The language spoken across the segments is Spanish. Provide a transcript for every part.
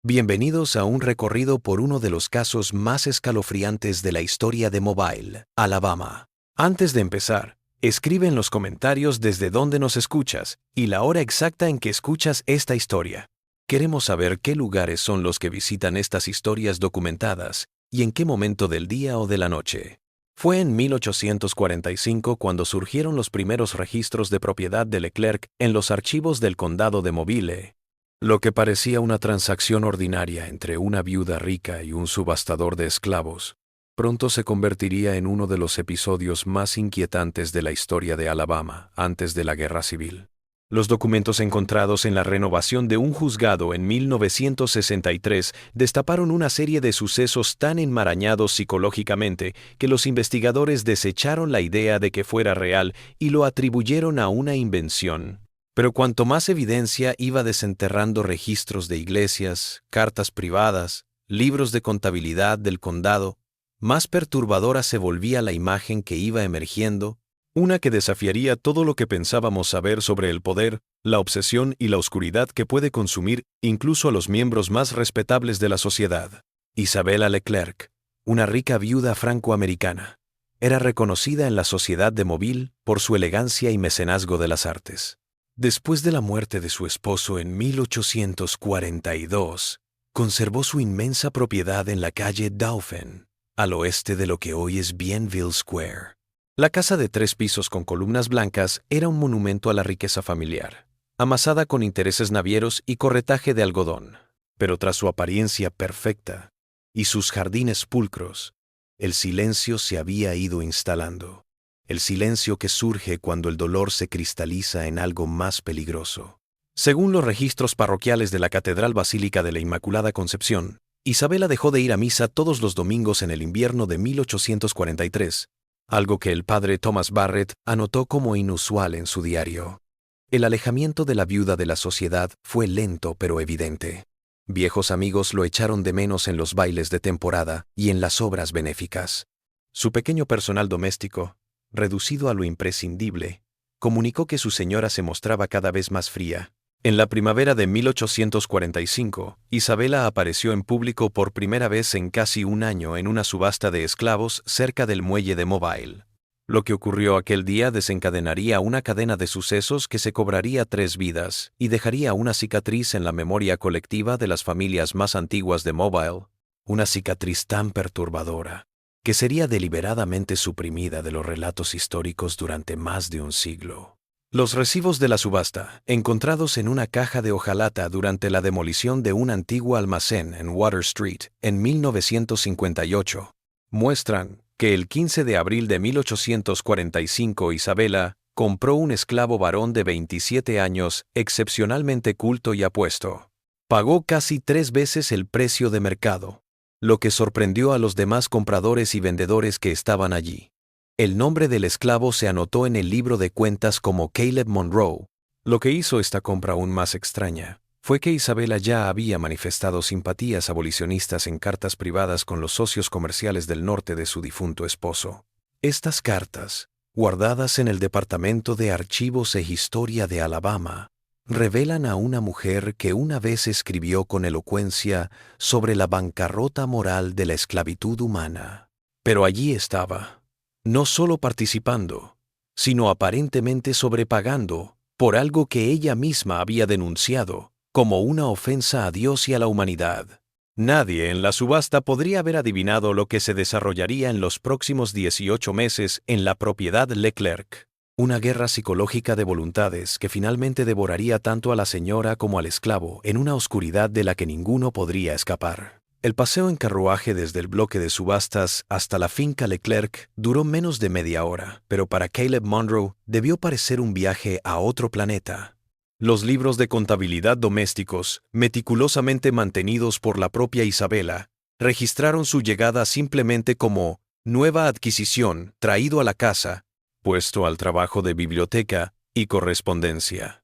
Bienvenidos a un recorrido por uno de los casos más escalofriantes de la historia de Mobile, Alabama. Antes de empezar, escribe en los comentarios desde dónde nos escuchas y la hora exacta en que escuchas esta historia. Queremos saber qué lugares son los que visitan estas historias documentadas y en qué momento del día o de la noche. Fue en 1845 cuando surgieron los primeros registros de propiedad de Leclerc en los archivos del condado de Mobile. Lo que parecía una transacción ordinaria entre una viuda rica y un subastador de esclavos, pronto se convertiría en uno de los episodios más inquietantes de la historia de Alabama antes de la Guerra Civil. Los documentos encontrados en la renovación de un juzgado en 1963 destaparon una serie de sucesos tan enmarañados psicológicamente que los investigadores desecharon la idea de que fuera real y lo atribuyeron a una invención. Pero cuanto más evidencia iba desenterrando registros de iglesias, cartas privadas, libros de contabilidad del condado, más perturbadora se volvía la imagen que iba emergiendo, una que desafiaría todo lo que pensábamos saber sobre el poder, la obsesión y la oscuridad que puede consumir incluso a los miembros más respetables de la sociedad. Isabella Leclerc, una rica viuda francoamericana, era reconocida en la sociedad de Mobile por su elegancia y mecenazgo de las artes. Después de la muerte de su esposo en 1842, conservó su inmensa propiedad en la calle Dauphin, al oeste de lo que hoy es Bienville Square. La casa de 3 pisos con columnas blancas era un monumento a la riqueza familiar, amasada con intereses navieros y corretaje de algodón. Pero tras su apariencia perfecta y sus jardines pulcros, el silencio se había ido instalando. El silencio que surge cuando el dolor se cristaliza en algo más peligroso. Según los registros parroquiales de la Catedral Basílica de la Inmaculada Concepción, Isabella dejó de ir a misa todos los domingos en el invierno de 1843, algo que el padre Thomas Barrett anotó como inusual en su diario. El alejamiento de la viuda de la sociedad fue lento pero evidente. Viejos amigos lo echaron de menos en los bailes de temporada y en las obras benéficas. Su pequeño personal doméstico, reducido a lo imprescindible, comunicó que su señora se mostraba cada vez más fría. En la primavera de 1845, Isabella apareció en público por primera vez en casi un año en una subasta de esclavos cerca del muelle de Mobile. Lo que ocurrió aquel día desencadenaría una cadena de sucesos que se cobraría 3 vidas y dejaría una cicatriz en la memoria colectiva de las familias más antiguas de Mobile, una cicatriz tan perturbadora que sería deliberadamente suprimida de los relatos históricos durante más de un siglo. Los recibos de la subasta, encontrados en una caja de hojalata durante la demolición de un antiguo almacén en Water Street en 1958, muestran que el 15 de abril de 1845 Isabella compró un esclavo varón de 27 años excepcionalmente culto y apuesto. Pagó casi 3 veces el precio de mercado, lo que sorprendió a los demás compradores y vendedores que estaban allí. El nombre del esclavo se anotó en el libro de cuentas como Caleb Monroe. Lo que hizo esta compra aún más extraña fue que Isabella ya había manifestado simpatías abolicionistas en cartas privadas con los socios comerciales del norte de su difunto esposo. Estas cartas, guardadas en el Departamento de Archivos e Historia de Alabama, revelan a una mujer que una vez escribió con elocuencia sobre la bancarrota moral de la esclavitud humana. Pero allí estaba, no solo participando, sino aparentemente sobrepagando por algo que ella misma había denunciado como una ofensa a Dios y a la humanidad. Nadie en la subasta podría haber adivinado lo que se desarrollaría en los próximos 18 meses en la propiedad Leclerc. Una guerra psicológica de voluntades que finalmente devoraría tanto a la señora como al esclavo en una oscuridad de la que ninguno podría escapar. El paseo en carruaje desde el bloque de subastas hasta la finca Leclerc duró menos de media hora, pero para Caleb Monroe debió parecer un viaje a otro planeta. Los libros de contabilidad domésticos, meticulosamente mantenidos por la propia Isabella, registraron su llegada simplemente como nueva adquisición traído a la casa, puesto al trabajo de biblioteca y correspondencia.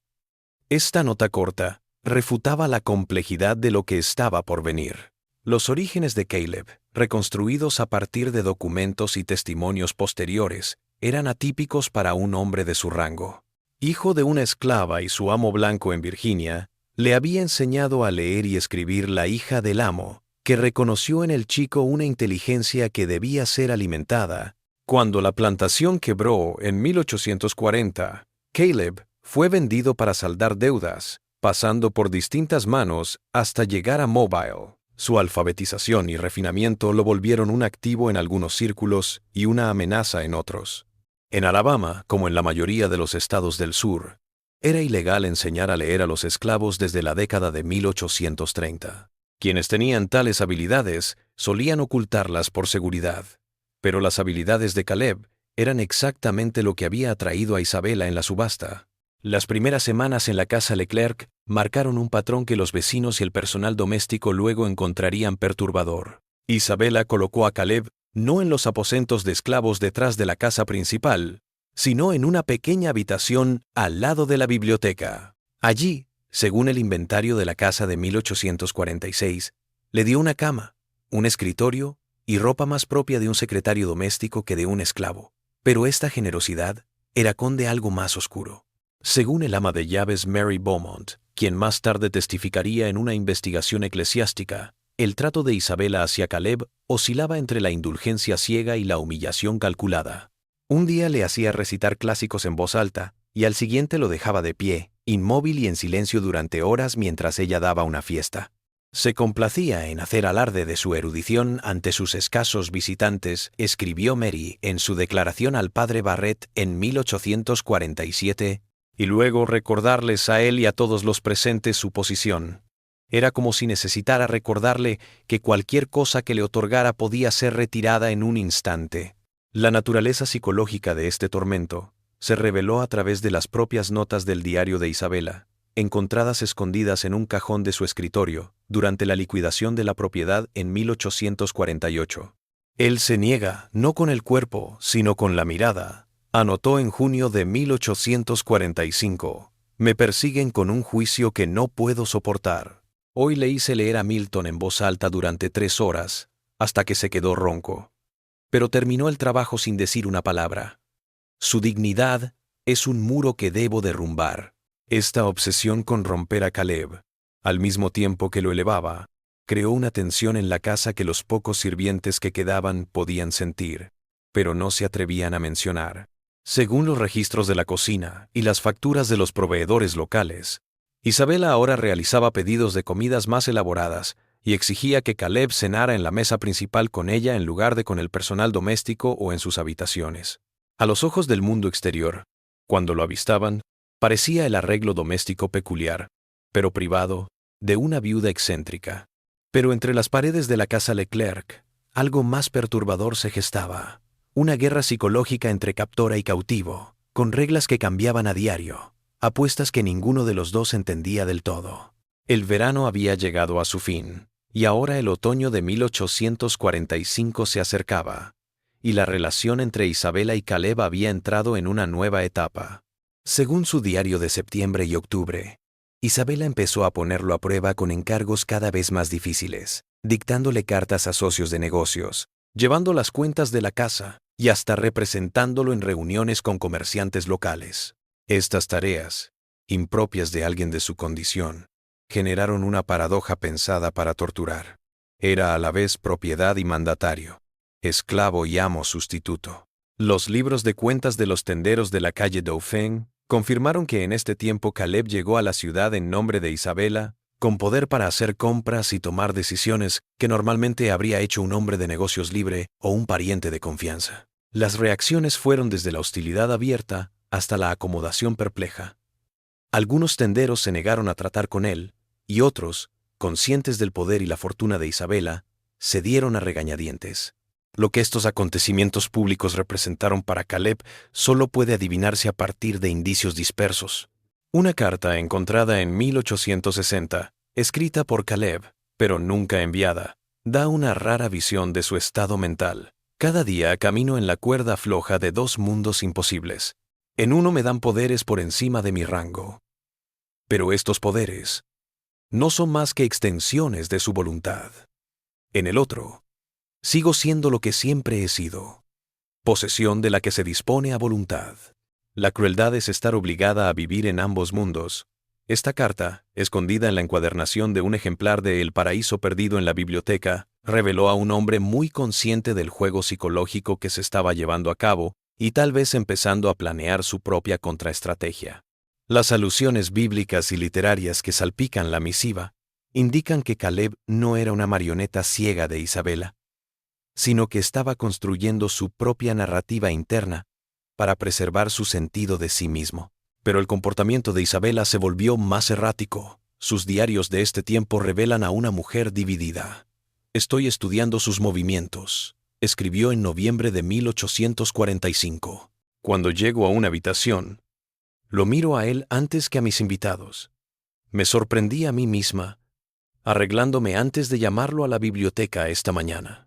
Esta nota corta refutaba la complejidad de lo que estaba por venir. Los orígenes de Caleb, reconstruidos a partir de documentos y testimonios posteriores, eran atípicos para un hombre de su rango. Hijo de una esclava y su amo blanco en Virginia, Le había enseñado a leer y escribir la hija del amo, que reconoció en el chico una inteligencia que debía ser alimentada. Cuando la plantación quebró en 1840, Caleb fue vendido para saldar deudas, pasando por distintas manos hasta llegar a Mobile. Su alfabetización y refinamiento lo volvieron un activo en algunos círculos y una amenaza en otros. En Alabama, como en la mayoría de los estados del sur, era ilegal enseñar a leer a los esclavos desde la década de 1830. Quienes tenían tales habilidades solían ocultarlas por seguridad, pero las habilidades de Caleb eran exactamente lo que había atraído a Isabela en la subasta. Las primeras semanas en la casa Leclerc marcaron un patrón que los vecinos y el personal doméstico luego encontrarían perturbador. Isabela colocó a Caleb no en los aposentos de esclavos detrás de la casa principal, sino en una pequeña habitación al lado de la biblioteca. Allí, según el inventario de la casa de 1846, le dio una cama, un escritorio y ropa más propia de un secretario doméstico que de un esclavo. Pero esta generosidad era de algo más oscuro. Según el ama de llaves Mary Beaumont, quien más tarde testificaría en una investigación eclesiástica, el trato de Isabela hacia Caleb oscilaba entre la indulgencia ciega y la humillación calculada. Un día le hacía recitar clásicos en voz alta y al siguiente lo dejaba de pie, inmóvil y en silencio durante horas mientras ella daba una fiesta. Se complacía en hacer alarde de su erudición ante sus escasos visitantes, escribió Mary en su declaración al padre Barrett en 1847, y luego recordarles a él y a todos los presentes su posición. Era como si necesitara recordarle que cualquier cosa que le otorgara podía ser retirada en un instante. La naturaleza psicológica de este tormento se reveló a través de las propias notas del diario de Isabela, encontradas escondidas en un cajón de su escritorio durante la liquidación de la propiedad en 1848. Él se niega, no con el cuerpo, sino con la mirada, anotó en junio de 1845. Me persiguen con un juicio que no puedo soportar. Hoy le hice leer a Milton en voz alta durante 3 horas, hasta que se quedó ronco. Pero terminó el trabajo sin decir una palabra. Su dignidad es un muro que debo derrumbar. Esta obsesión con romper a Caleb, al mismo tiempo que lo elevaba, creó una tensión en la casa que los pocos sirvientes que quedaban podían sentir, pero no se atrevían a mencionar. Según los registros de la cocina y las facturas de los proveedores locales, Isabela ahora realizaba pedidos de comidas más elaboradas y exigía que Caleb cenara en la mesa principal con ella en lugar de con el personal doméstico o en sus habitaciones. A los ojos del mundo exterior, cuando lo avistaban, parecía el arreglo doméstico peculiar, pero privado, de una viuda excéntrica. Pero entre las paredes de la casa Leclerc, algo más perturbador se gestaba. Una guerra psicológica entre captora y cautivo, con reglas que cambiaban a diario, apuestas que ninguno de los dos entendía del todo. El verano había llegado a su fin, y ahora el otoño de 1845 se acercaba, y la relación entre Isabela y Caleb había entrado en una nueva etapa. Según su diario de septiembre y octubre, Isabela empezó a ponerlo a prueba con encargos cada vez más difíciles, dictándole cartas a socios de negocios, llevando las cuentas de la casa y hasta representándolo en reuniones con comerciantes locales. Estas tareas, impropias de alguien de su condición, generaron una paradoja pensada para torturar. Era a la vez propiedad y mandatario, esclavo y amo sustituto. Los libros de cuentas de los tenderos de la calle Dauphin confirmaron que en este tiempo Caleb llegó a la ciudad en nombre de Isabela, con poder para hacer compras y tomar decisiones que normalmente habría hecho un hombre de negocios libre o un pariente de confianza. Las reacciones fueron desde la hostilidad abierta hasta la acomodación perpleja. Algunos tenderos se negaron a tratar con él, y otros, conscientes del poder y la fortuna de Isabela, cedieron a regañadientes. Lo que estos acontecimientos públicos representaron para Caleb solo puede adivinarse a partir de indicios dispersos. Una carta encontrada en 1860, escrita por Caleb, pero nunca enviada, da una rara visión de su estado mental. Cada día camino en la cuerda floja de 2 mundos imposibles. En uno me dan poderes por encima de mi rango. Pero estos poderes no son más que extensiones de su voluntad. En el otro, sigo siendo lo que siempre he sido, posesión de la que se dispone a voluntad. La crueldad es estar obligada a vivir en ambos mundos, Esta carta, escondida en la encuadernación de un ejemplar de El paraíso perdido en la biblioteca, reveló a un hombre muy consciente del juego psicológico que se estaba llevando a cabo y tal vez empezando a planear su propia contraestrategia. Las alusiones bíblicas y literarias que salpican la misiva indican que Caleb no era una marioneta ciega de Isabela, sino que estaba construyendo su propia narrativa interna para preservar su sentido de sí mismo. Pero el comportamiento de Isabela se volvió más errático. Sus diarios de este tiempo revelan a una mujer dividida. Estoy estudiando sus movimientos, escribió en noviembre de 1845. Cuando llego a una habitación, lo miro a él antes que a mis invitados. Me sorprendí a mí misma, arreglándome antes de llamarlo a la biblioteca esta mañana.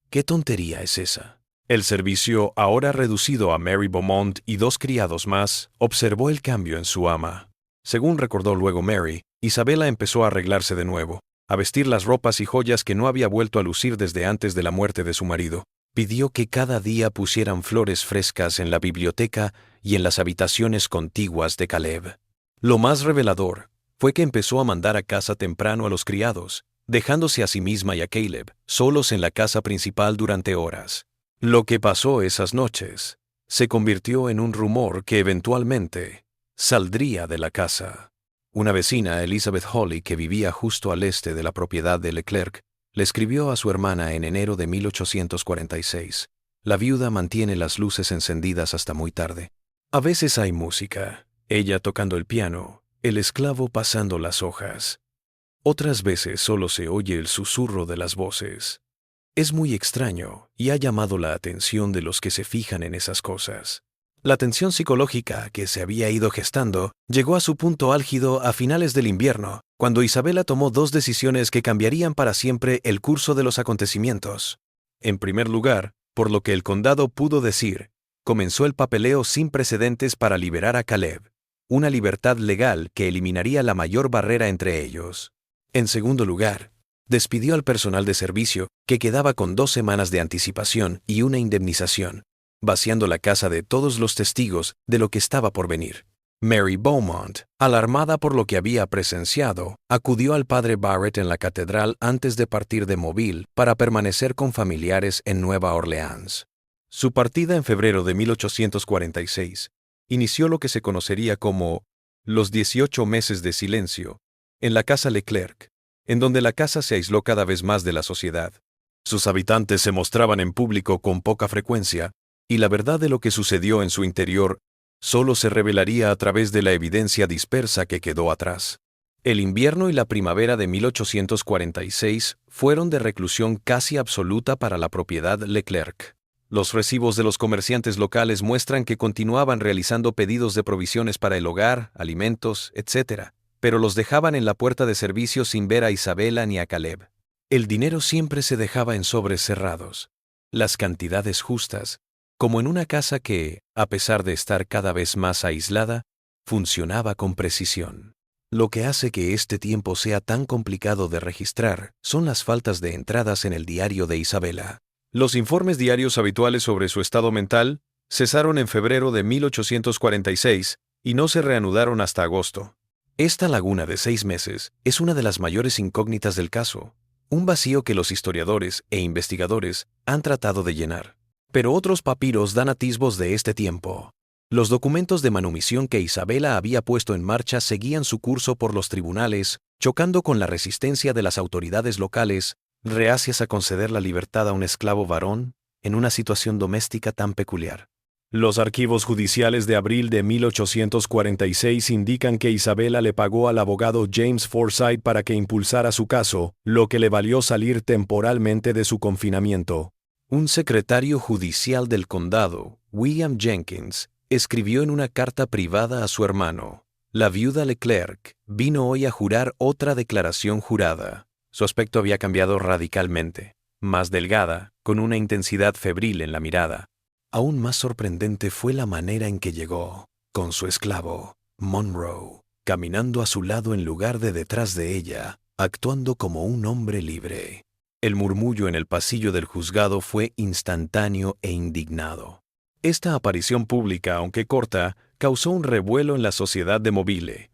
¿Qué tontería es esa? El servicio, ahora reducido a Mary Beaumont y 2 criados más, observó el cambio en su ama. Según recordó luego Mary, Isabela empezó a arreglarse de nuevo, a vestir las ropas y joyas que no había vuelto a lucir desde antes de la muerte de su marido. Pidió que cada día pusieran flores frescas en la biblioteca y en las habitaciones contiguas de Caleb. Lo más revelador fue que empezó a mandar a casa temprano a los criados, dejándose a sí misma y a Caleb solos en la casa principal durante horas. Lo que pasó esas noches se convirtió en un rumor que eventualmente saldría de la casa. Una vecina, Elizabeth Hawley, que vivía justo al este de la propiedad de Leclerc, le escribió a su hermana en enero de 1846. La viuda mantiene las luces encendidas hasta muy tarde. A veces hay música, ella tocando el piano, el esclavo pasando las hojas. Otras veces solo se oye el susurro de las voces. Es muy extraño y ha llamado la atención de los que se fijan en esas cosas. La tensión psicológica que se había ido gestando llegó a su punto álgido a finales del invierno, cuando Isabela tomó 2 decisiones que cambiarían para siempre el curso de los acontecimientos. En primer lugar, por lo que el condado pudo decir, comenzó el papeleo sin precedentes para liberar a Caleb, una libertad legal que eliminaría la mayor barrera entre ellos. En segundo lugar, despidió al personal de servicio, que quedaba con 2 semanas de anticipación y una indemnización, vaciando la casa de todos los testigos de lo que estaba por venir. Mary Beaumont, alarmada por lo que había presenciado, acudió al padre Barrett en la catedral antes de partir de Mobile para permanecer con familiares en Nueva Orleans. Su partida en febrero de 1846 inició lo que se conocería como los 18 meses de silencio en la casa Leclerc, en donde la casa se aisló cada vez más de la sociedad. Sus habitantes se mostraban en público con poca frecuencia, y la verdad de lo que sucedió en su interior solo se revelaría a través de la evidencia dispersa que quedó atrás. El invierno y la primavera de 1846 fueron de reclusión casi absoluta para la propiedad Leclerc. Los recibos de los comerciantes locales muestran que continuaban realizando pedidos de provisiones para el hogar, alimentos, etc., pero los dejaban en la puerta de servicio sin ver a Isabela ni a Caleb. El dinero siempre se dejaba en sobres cerrados, las cantidades justas, como en una casa que, a pesar de estar cada vez más aislada, funcionaba con precisión. Lo que hace que este tiempo sea tan complicado de registrar son las faltas de entradas en el diario de Isabela. Los informes diarios habituales sobre su estado mental cesaron en febrero de 1846 y no se reanudaron hasta agosto. Esta laguna de 6 meses es una de las mayores incógnitas del caso, un vacío que los historiadores e investigadores han tratado de llenar. Pero otros papiros dan atisbos de este tiempo. Los documentos de manumisión que Isabela había puesto en marcha seguían su curso por los tribunales, chocando con la resistencia de las autoridades locales, reacias a conceder la libertad a un esclavo varón en una situación doméstica tan peculiar. Los archivos judiciales de abril de 1846 indican que Isabela le pagó al abogado James Forsyth para que impulsara su caso, lo que le valió salir temporalmente de su confinamiento. Un secretario judicial del condado, William Jenkins, escribió en una carta privada a su hermano: «La viuda Leclerc vino hoy a jurar otra declaración jurada». Su aspecto había cambiado radicalmente, más delgada, con una intensidad febril en la mirada. Aún más sorprendente fue la manera en que llegó, con su esclavo, Monroe, caminando a su lado en lugar de detrás de ella, actuando como un hombre libre. El murmullo en el pasillo del juzgado fue instantáneo e indignado. Esta aparición pública, aunque corta, causó un revuelo en la sociedad de Mobile.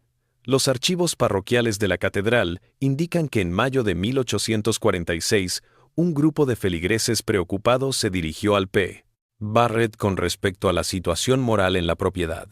Los archivos parroquiales de la catedral indican que en mayo de 1846, un grupo de feligreses preocupados se dirigió al P. Barrett con respecto a la situación moral en la propiedad.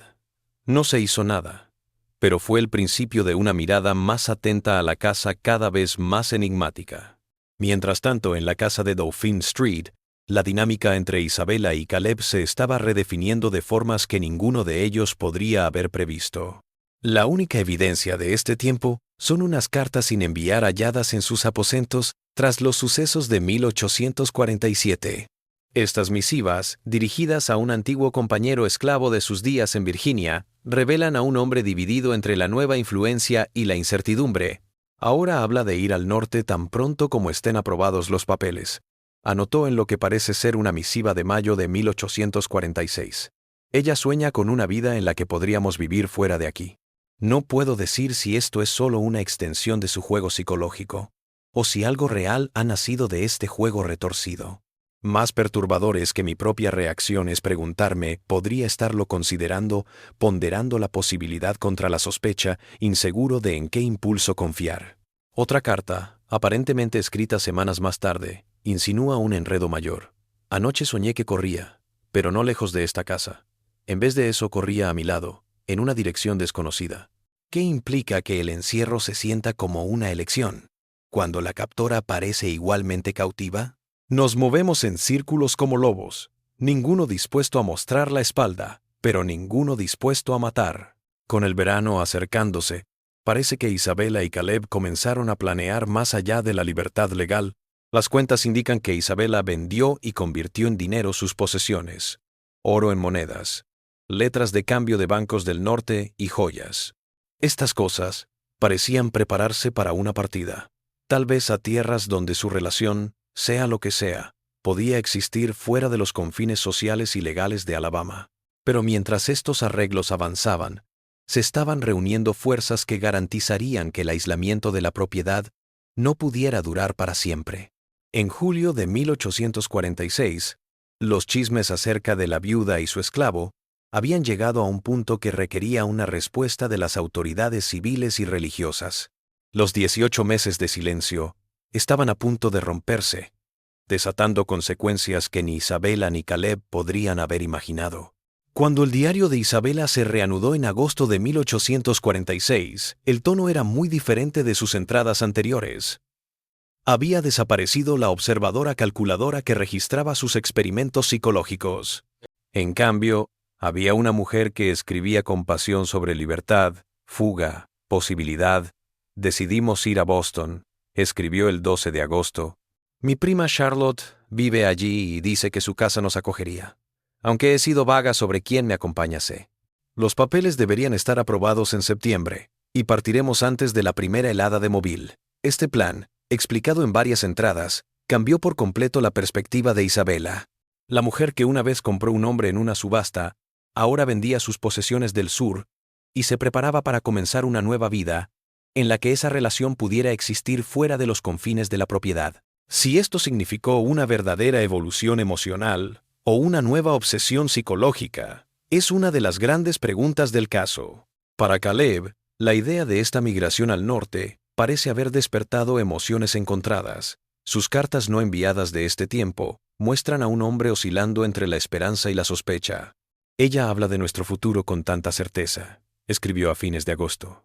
No se hizo nada, pero fue el principio de una mirada más atenta a la casa cada vez más enigmática. Mientras tanto, en la casa de Dauphin Street, la dinámica entre Isabella y Caleb se estaba redefiniendo de formas que ninguno de ellos podría haber previsto. La única evidencia de este tiempo son unas cartas sin enviar halladas en sus aposentos tras los sucesos de 1847. Estas misivas, dirigidas a un antiguo compañero esclavo de sus días en Virginia, revelan a un hombre dividido entre la nueva influencia y la incertidumbre. Ahora habla de ir al norte tan pronto como estén aprobados los papeles. Anotó en lo que parece ser una misiva de mayo de 1846. Ella sueña con una vida en la que podríamos vivir fuera de aquí. No puedo decir si esto es solo una extensión de su juego psicológico, o si algo real ha nacido de este juego retorcido. Más perturbador es que mi propia reacción es preguntarme, ¿podría estarlo considerando, ponderando la posibilidad contra la sospecha, inseguro de en qué impulso confiar? Otra carta, aparentemente escrita semanas más tarde, insinúa un enredo mayor. Anoche soñé que corría, pero no lejos de esta casa. En vez de eso corría a mi lado, en una dirección desconocida. ¿Qué implica que el encierro se sienta como una elección, cuando la captora parece igualmente cautiva? Nos movemos en círculos como lobos, ninguno dispuesto a mostrar la espalda, pero ninguno dispuesto a matar. Con el verano acercándose, parece que Isabella y Caleb comenzaron a planear más allá de la libertad legal. Las cuentas indican que Isabella vendió y convirtió en dinero sus posesiones, oro en monedas, letras de cambio de bancos del norte y joyas. Estas cosas parecían prepararse para una partida, tal vez a tierras donde su relación, sea lo que sea, podía existir fuera de los confines sociales y legales de Alabama. Pero mientras estos arreglos avanzaban, se estaban reuniendo fuerzas que garantizarían que el aislamiento de la propiedad no pudiera durar para siempre. En julio de 1846, los chismes acerca de la viuda y su esclavo habían llegado a un punto que requería una respuesta de las autoridades civiles y religiosas. Los 18 meses de silencio estaban a punto de romperse, desatando consecuencias que ni Isabella ni Caleb podrían haber imaginado. Cuando el diario de Isabella se reanudó en agosto de 1846, el tono era muy diferente de sus entradas anteriores. Había desaparecido la observadora calculadora que registraba sus experimentos psicológicos. En cambio, había una mujer que escribía con pasión sobre libertad, fuga, posibilidad. Decidimos ir a Boston, escribió el 12 de agosto. Mi prima Charlotte vive allí y dice que su casa nos acogería. Aunque he sido vaga sobre quién me acompañase. Los papeles deberían estar aprobados en septiembre, y partiremos antes de la primera helada de Mobile. Este plan, explicado en varias entradas, cambió por completo la perspectiva de Isabella. La mujer que una vez compró un hombre en una subasta, ahora vendía sus posesiones del sur, y se preparaba para comenzar una nueva vida, en la que esa relación pudiera existir fuera de los confines de la propiedad. Si esto significó una verdadera evolución emocional o una nueva obsesión psicológica, es una de las grandes preguntas del caso. Para Caleb, la idea de esta migración al norte parece haber despertado emociones encontradas. Sus cartas no enviadas de este tiempo muestran a un hombre oscilando entre la esperanza y la sospecha. Ella habla de nuestro futuro con tanta certeza, escribió a fines de agosto.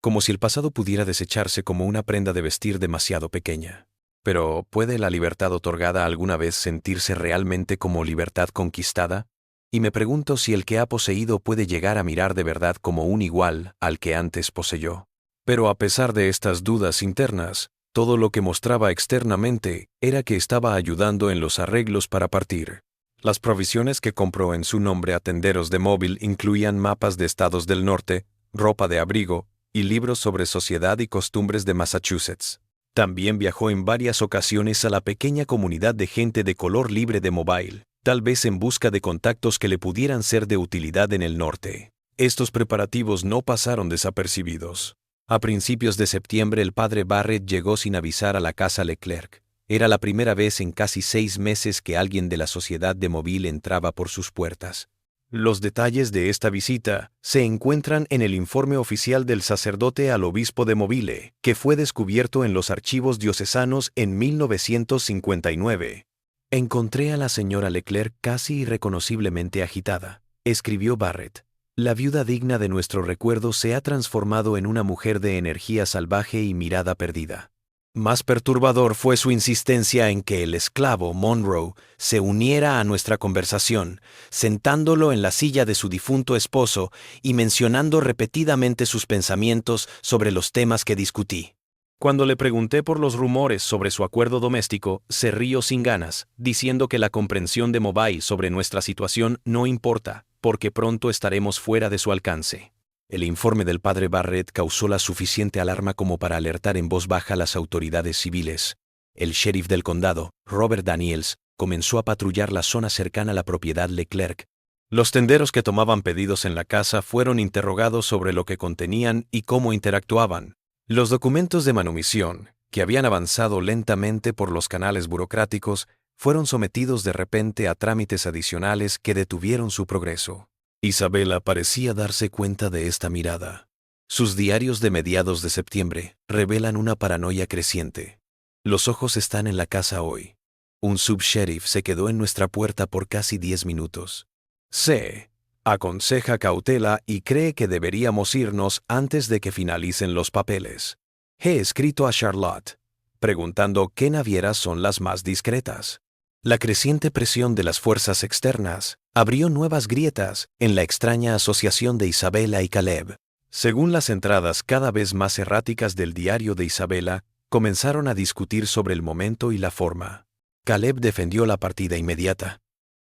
Como si el pasado pudiera desecharse como una prenda de vestir demasiado pequeña. Pero, ¿puede la libertad otorgada alguna vez sentirse realmente como libertad conquistada? Y me pregunto si el que ha poseído puede llegar a mirar de verdad como un igual al que antes poseyó. Pero a pesar de estas dudas internas, todo lo que mostraba externamente era que estaba ayudando en los arreglos para partir. Las provisiones que compró en su nombre a tenderos de Mobile incluían mapas de estados del norte, ropa de abrigo, y libros sobre sociedad y costumbres de Massachusetts. También viajó en varias ocasiones a la pequeña comunidad de gente de color libre de Mobile, tal vez en busca de contactos que le pudieran ser de utilidad en el norte. Estos preparativos no pasaron desapercibidos. A principios de septiembre el padre Barrett llegó sin avisar a la casa Leclerc. Era la primera vez en casi 6 meses que alguien de la sociedad de Mobile entraba por sus puertas. Los detalles de esta visita se encuentran en el informe oficial del sacerdote al obispo de Mobile, que fue descubierto en los archivos diocesanos en 1959. Encontré a la señora Leclerc casi irreconociblemente agitada, escribió Barrett. La viuda digna de nuestro recuerdo se ha transformado en una mujer de energía salvaje y mirada perdida. Más perturbador fue su insistencia en que el esclavo Monroe se uniera a nuestra conversación, sentándolo en la silla de su difunto esposo y mencionando repetidamente sus pensamientos sobre los temas que discutí. Cuando le pregunté por los rumores sobre su acuerdo doméstico, se rió sin ganas, diciendo que la comprensión de Mobile sobre nuestra situación no importa, porque pronto estaremos fuera de su alcance. El informe del padre Barrett causó la suficiente alarma como para alertar en voz baja a las autoridades civiles. El sheriff del condado, Robert Daniels, comenzó a patrullar la zona cercana a la propiedad Leclerc. Los tenderos que tomaban pedidos en la casa fueron interrogados sobre lo que contenían y cómo interactuaban. Los documentos de manumisión, que habían avanzado lentamente por los canales burocráticos, fueron sometidos de repente a trámites adicionales que detuvieron su progreso. Isabela parecía darse cuenta de esta mirada. Sus diarios de mediados de septiembre revelan una paranoia creciente. Los ojos están en la casa hoy. Un subsheriff se quedó en nuestra puerta por casi 10 minutos. C. aconseja cautela y cree que deberíamos irnos antes de que finalicen los papeles. He escrito a Charlotte, preguntando qué navieras son las más discretas. La creciente presión de las fuerzas externas abrió nuevas grietas en la extraña asociación de Isabela y Caleb. Según las entradas cada vez más erráticas del diario de Isabela, comenzaron a discutir sobre el momento y la forma. Caleb defendió la partida inmediata.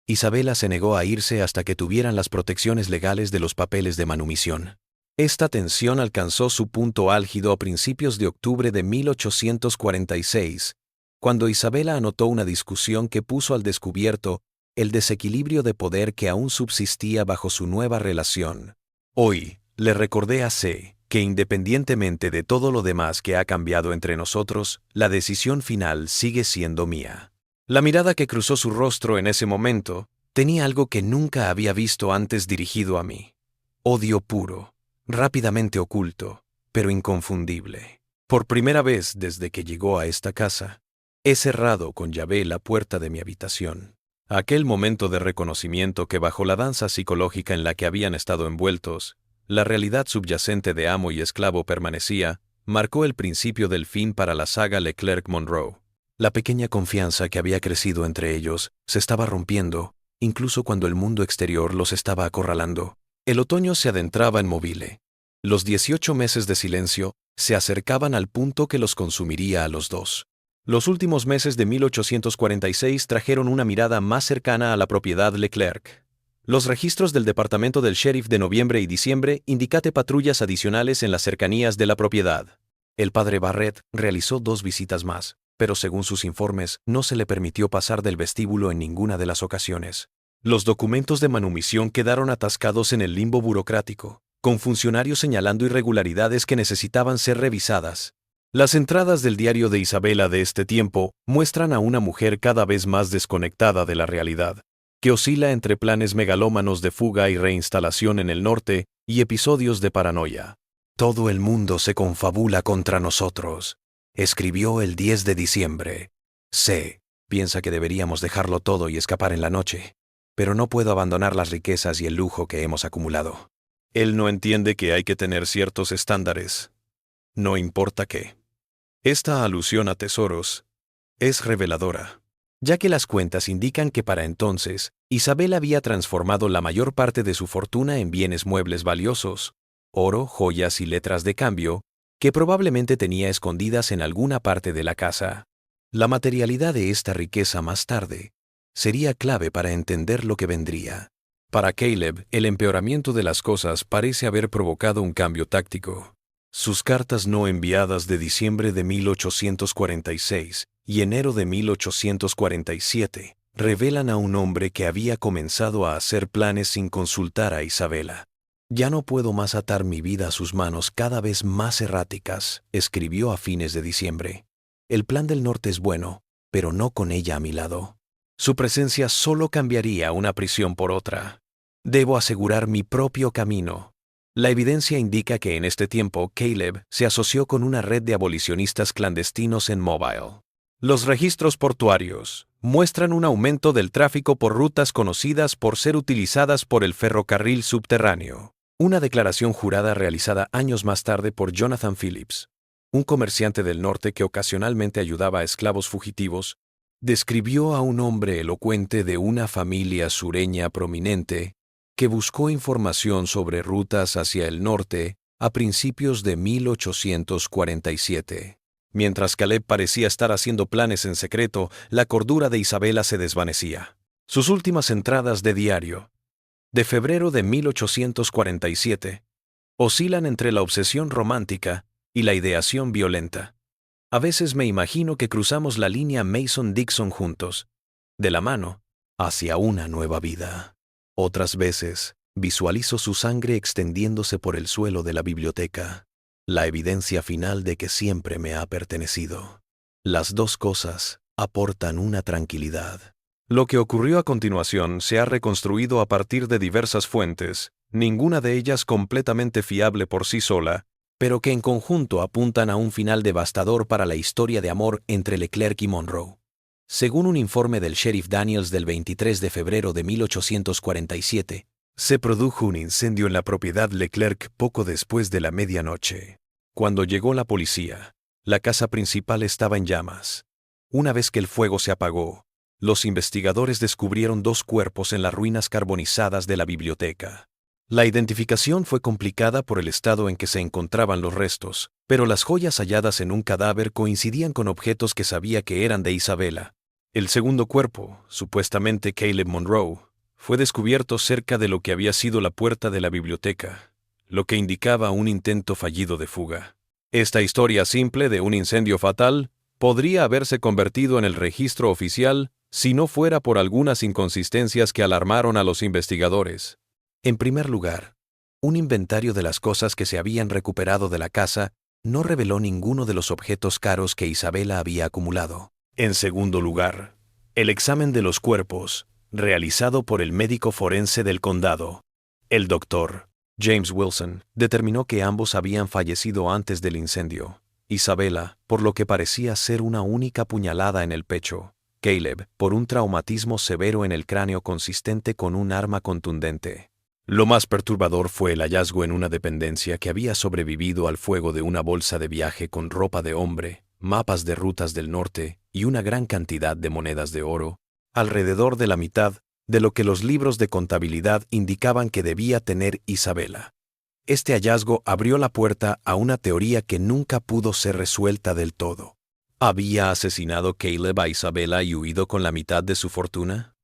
Isabela se negó a irse hasta que tuvieran las protecciones legales de los papeles de manumisión. Esta tensión alcanzó su punto álgido a principios de octubre de 1846, cuando Isabela anotó una discusión que puso al descubierto el desequilibrio de poder que aún subsistía bajo su nueva relación. Hoy, le recordé a C. que independientemente de todo lo demás que ha cambiado entre nosotros, la decisión final sigue siendo mía. La mirada que cruzó su rostro en ese momento tenía algo que nunca había visto antes dirigido a mí. Odio puro, rápidamente oculto, pero inconfundible. Por primera vez desde que llegó a esta casa, he cerrado con llave la puerta de mi habitación. Aquel momento de reconocimiento que bajo la danza psicológica en la que habían estado envueltos, la realidad subyacente de amo y esclavo permanecía, marcó el principio del fin para la saga Leclerc-Monroe. La pequeña confianza que había crecido entre ellos se estaba rompiendo, incluso cuando el mundo exterior los estaba acorralando. El otoño se adentraba en Mobile. Los 18 meses de silencio se acercaban al punto que los consumiría a los dos. Los últimos meses de 1846 trajeron una mirada más cercana a la propiedad Leclerc. Los registros del departamento del sheriff de noviembre y diciembre indican patrullas adicionales en las cercanías de la propiedad. El padre Barrett realizó 2 visitas más, pero según sus informes, no se le permitió pasar del vestíbulo en ninguna de las ocasiones. Los documentos de manumisión quedaron atascados en el limbo burocrático, con funcionarios señalando irregularidades que necesitaban ser revisadas. Las entradas del diario de Isabela de este tiempo muestran a una mujer cada vez más desconectada de la realidad, que oscila entre planes megalómanos de fuga y reinstalación en el norte y episodios de paranoia. Todo el mundo se confabula contra nosotros, escribió el 10 de diciembre. C. piensa que deberíamos dejarlo todo y escapar en la noche, pero no puedo abandonar las riquezas y el lujo que hemos acumulado. Él no entiende que hay que tener ciertos estándares, no importa qué. Esta alusión a tesoros es reveladora, ya que las cuentas indican que para entonces, Isabel había transformado la mayor parte de su fortuna en bienes muebles valiosos, oro, joyas y letras de cambio, que probablemente tenía escondidas en alguna parte de la casa. La materialidad de esta riqueza más tarde sería clave para entender lo que vendría. Para Caleb, el empeoramiento de las cosas parece haber provocado un cambio táctico. Sus cartas no enviadas de diciembre de 1846 y enero de 1847 revelan a un hombre que había comenzado a hacer planes sin consultar a Isabela. Ya no puedo más atar mi vida a sus manos cada vez más erráticas, escribió a fines de diciembre. El plan del norte es bueno, pero no con ella a mi lado. Su presencia solo cambiaría una prisión por otra. Debo asegurar mi propio camino. La evidencia indica que en este tiempo Caleb se asoció con una red de abolicionistas clandestinos en Mobile. Los registros portuarios muestran un aumento del tráfico por rutas conocidas por ser utilizadas por el ferrocarril subterráneo. Una declaración jurada realizada años más tarde por Jonathan Phillips, un comerciante del norte que ocasionalmente ayudaba a esclavos fugitivos, describió a un hombre elocuente de una familia sureña prominente que buscó información sobre rutas hacia el norte a principios de 1847. Mientras Caleb parecía estar haciendo planes en secreto, la cordura de Isabela se desvanecía. Sus últimas entradas de diario, de febrero de 1847, oscilan entre la obsesión romántica y la ideación violenta. A veces me imagino que cruzamos la línea Mason-Dixon juntos, de la mano, hacia una nueva vida. Otras veces, visualizo su sangre extendiéndose por el suelo de la biblioteca, la evidencia final de que siempre me ha pertenecido. Las dos cosas aportan una tranquilidad. Lo que ocurrió a continuación se ha reconstruido a partir de diversas fuentes, ninguna de ellas completamente fiable por sí sola, pero que en conjunto apuntan a un final devastador para la historia de amor entre Leclerc y Monroe. Según un informe del sheriff Daniels del 23 de febrero de 1847, se produjo un incendio en la propiedad Leclerc poco después de la medianoche. Cuando llegó la policía, la casa principal estaba en llamas. Una vez que el fuego se apagó, los investigadores descubrieron dos cuerpos en las ruinas carbonizadas de la biblioteca. La identificación fue complicada por el estado en que se encontraban los restos, pero las joyas halladas en un cadáver coincidían con objetos que sabía que eran de Isabela. El segundo cuerpo, supuestamente Caleb Monroe, fue descubierto cerca de lo que había sido la puerta de la biblioteca, lo que indicaba un intento fallido de fuga. Esta historia simple de un incendio fatal podría haberse convertido en el registro oficial si no fuera por algunas inconsistencias que alarmaron a los investigadores. En primer lugar, un inventario de las cosas que se habían recuperado de la casa no reveló ninguno de los objetos caros que Isabela había acumulado. En segundo lugar, el examen de los cuerpos, realizado por el médico forense del condado, el doctor James Wilson, determinó que ambos habían fallecido antes del incendio. Isabela, por lo que parecía ser una única puñalada en el pecho. Caleb, por un traumatismo severo en el cráneo consistente con un arma contundente. Lo más perturbador fue el hallazgo en una dependencia que había sobrevivido al fuego de una bolsa de viaje con ropa de hombre, mapas de rutas del norte y una gran cantidad de monedas de oro, alrededor de la mitad de lo que los libros de contabilidad indicaban que debía tener Isabela. Este hallazgo abrió la puerta a una teoría que nunca pudo ser resuelta del todo. ¿Había asesinado Caleb a Isabela y huido con la mitad de su fortuna?